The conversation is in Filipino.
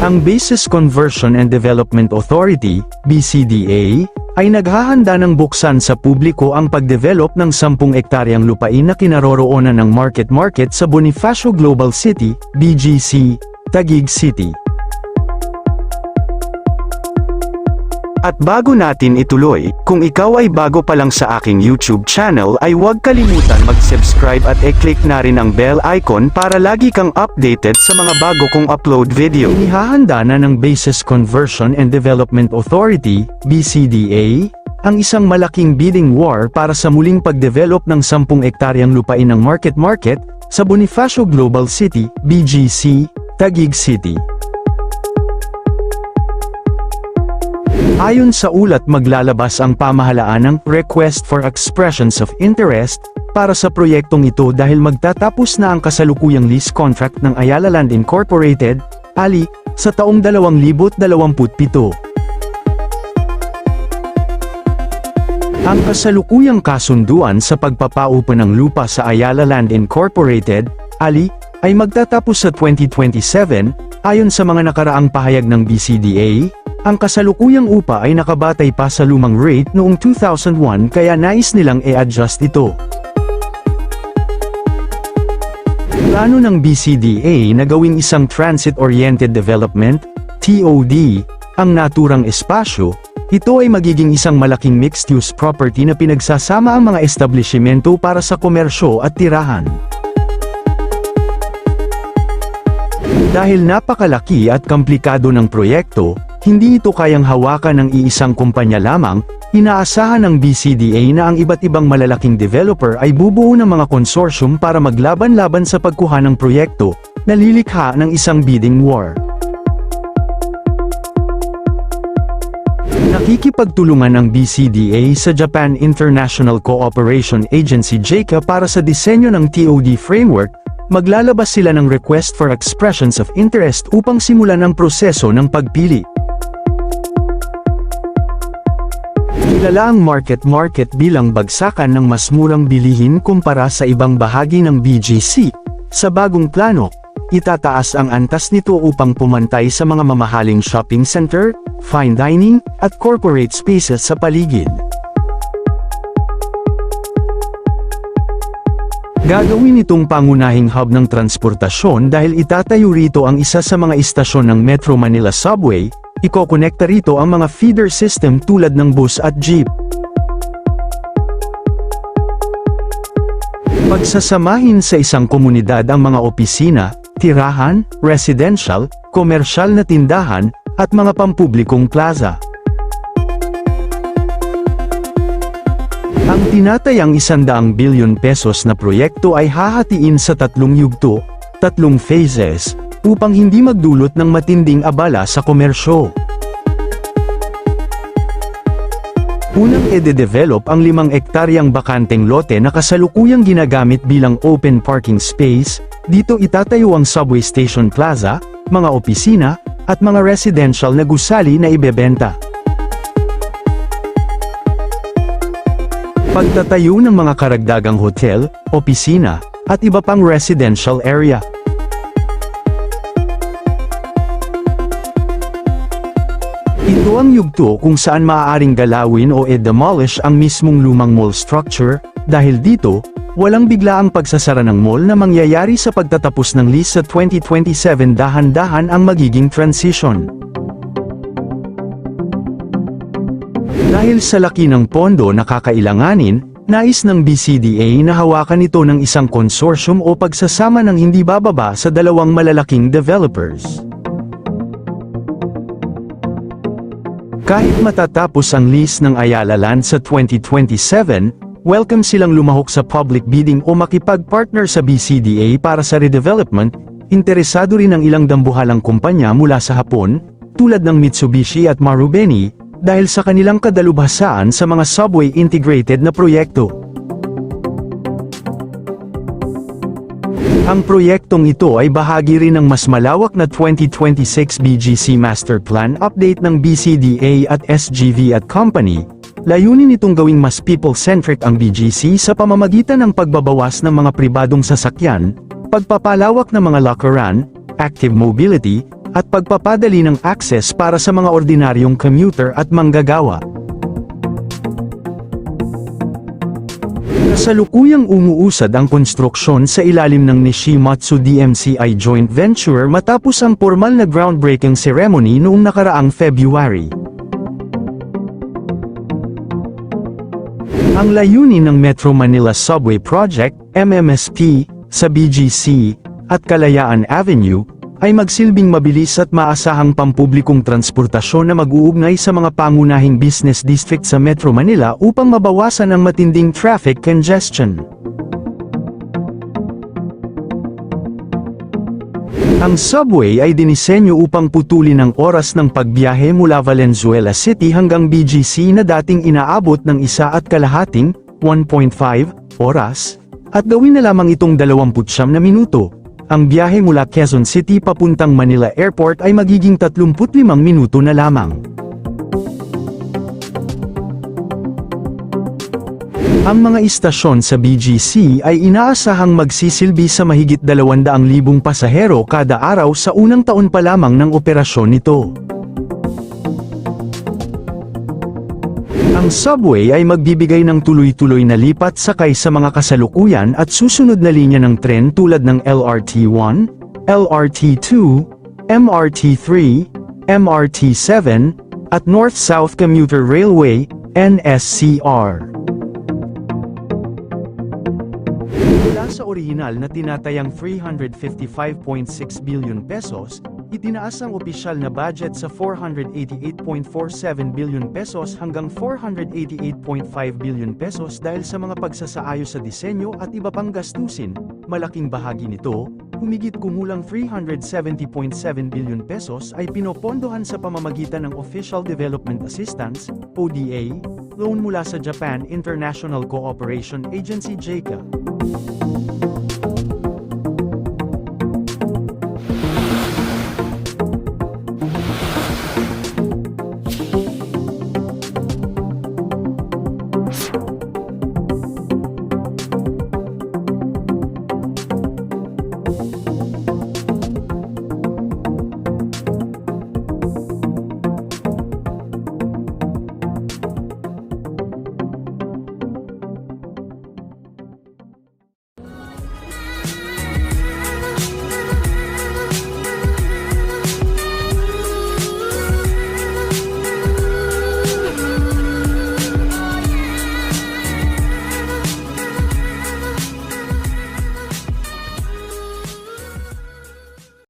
Ang Bases Conversion and Development Authority, BCDA, ay naghahanda ng buksan sa publiko ang pagdevelop ng 10 ektaryang lupain na kinaroroonan ng Market sa Bonifacio Global City, BGC, Taguig City. At bago natin ituloy, kung ikaw ay bago pa lang sa aking YouTube channel ay huwag kalimutan mag-subscribe at i-click na rin ang bell icon para lagi kang updated sa mga bago kong upload video. Inihahanda na ng Bases Conversion and Development Authority, BCDA, ang isang malaking bidding war para sa muling pagdevelop ng 10 ektaryang lupain ng Market sa Bonifacio Global City, BGC, Taguig City. Ayon sa ulat, maglalabas ang pamahalaan ng Request for Expressions of Interest para sa proyektong ito dahil magtatapos na ang kasalukuyang lease contract ng Ayala Land Incorporated, ALI, sa taong 2027. Ang kasalukuyang kasunduan sa pagpapaupa ng lupa sa Ayala Land Incorporated, ALI, ay magtatapos sa 2027, ayon sa mga nakaraang pahayag ng BCDA. Ang kasalukuyang upa ay nakabatay pa sa lumang rate noong 2001 kaya nais nilang i-adjust ito. Plano ng BCDA na gawing isang Transit-Oriented Development, TOD, ang naturang espasyo. Ito ay magiging isang malaking mixed-use property na pinagsasama ang mga establishmento para sa komersyo at tirahan. Dahil napakalaki at komplikado ng proyekto, hindi ito kayang hawakan ng iisang kumpanya lamang, inaasahan ng BCDA na ang iba't ibang malalaking developer ay bubuo ng mga konsorsyum para maglaban-laban sa pagkuha ng proyekto, na lilikha ng isang bidding war. Nakikipagtulungan ng BCDA sa Japan International Cooperation Agency JICA para sa disenyo ng TOD framework. Maglalabas sila ng Request for Expressions of Interest upang simulan ang proseso ng pagpili. Kilala ang market bilang bagsakan ng mas murang bilihin kumpara sa ibang bahagi ng BGC. Sa bagong plano, itataas ang antas nito upang pumantay sa mga mamahaling shopping center, fine dining, at corporate spaces sa paligid. Gagawin itong pangunahing hub ng transportasyon dahil itatayo rito ang isa sa mga istasyon ng Metro Manila Subway, ikokonekta rito ang mga feeder system tulad ng bus at jeep. Pagsasamahin sa isang komunidad ang mga opisina, tirahan, residential, komersyal na tindahan, at mga pampublikong plaza. Ang tinatayang 100 bilyon pesos na proyekto ay hahatiin sa 3 yugto, 3 phases, upang hindi magdulot ng matinding abala sa komersyo. Unang ede-develop ang 5 ektaryang bakanteng lote na kasalukuyang ginagamit bilang open parking space. Dito itatayo ang subway station plaza, mga opisina, at mga residential na gusali na ibebenta. Pagtatayo ng mga karagdagang hotel, opisina, at iba pang residential area. Ito ang yugto kung saan maaaring galawin o i-demolish ang mismong lumang mall structure, dahil dito, walang biglaang pagsasara ng mall na mangyayari sa pagtatapos ng lease sa 2027. Dahan-dahan ang magiging transition. Dahil sa laki ng pondo na kakailanganin, nais ng BCDA na hawakan ito ng isang konsorsyum o pagsasama ng hindi bababa sa 2 malalaking developers. Kahit matatapos ang lease ng Ayala Land sa 2027, welcome silang lumahok sa public bidding o makipag-partner sa BCDA para sa redevelopment. Interesado rin ang ilang dambuhalang kumpanya mula sa Hapon, tulad ng Mitsubishi at Marubeni, dahil sa kanilang kadalubhasaan sa mga subway integrated na proyekto. Ang proyektong ito ay bahagi rin ng mas malawak na 2026 BGC Master Plan update ng BCDA at SGV at Company. Layunin itong gawing mas people-centric ang BGC sa pamamagitan ng pagbabawas ng mga pribadong sasakyan, pagpapalawak ng mga lakaran, active mobility, at pagpapadali ng access para sa mga ordinaryong commuter at manggagawa. Kasalukuyang umuusad ang konstruksyon sa ilalim ng Nishimatsu DMCI joint venture matapos ang formal na groundbreaking ceremony noong nakaraang February. Ang layunin ng Metro Manila Subway Project, MMSP, sa BGC, at Kalayaan Avenue, ay magsilbing mabilis at maasahang pampublikong transportasyon na mag-uugnay sa mga pangunahing business district sa Metro Manila upang mabawasan ang matinding traffic congestion. Ang subway ay dinisenyo upang putulin ang oras ng pagbiyahe mula Valenzuela City hanggang BGC na dating inaabot ng 1.5 oras, at gawin na lamang itong 29 na minuto. Ang biyahe mula Quezon City papuntang Manila Airport ay magiging 35 minuto na lamang. Ang mga istasyon sa BGC ay inaasahang magsisilbi sa mahigit 200,000 pasahero kada araw sa unang taon pa lamang ng operasyon nito. Ang subway ay magbibigay ng tuloy-tuloy na lipat sakay sa mga kasalukuyan at susunod na linya ng tren tulad ng LRT1, LRT2, MRT3, MRT7, at North-South Commuter Railway, NSCR. Mula sa orihinal na tinatayang 355.6 billion pesos, itinaas ang opisyal na budget sa 488.47 billion pesos hanggang 488.5 billion pesos dahil sa mga pagsasaayos sa disenyo at iba pang gastusin. Malaking bahagi nito, humigit kumulang 370.7 billion pesos ay pinopondohan sa pamamagitan ng Official Development Assistance, ODA, loan mula sa Japan International Cooperation Agency JICA.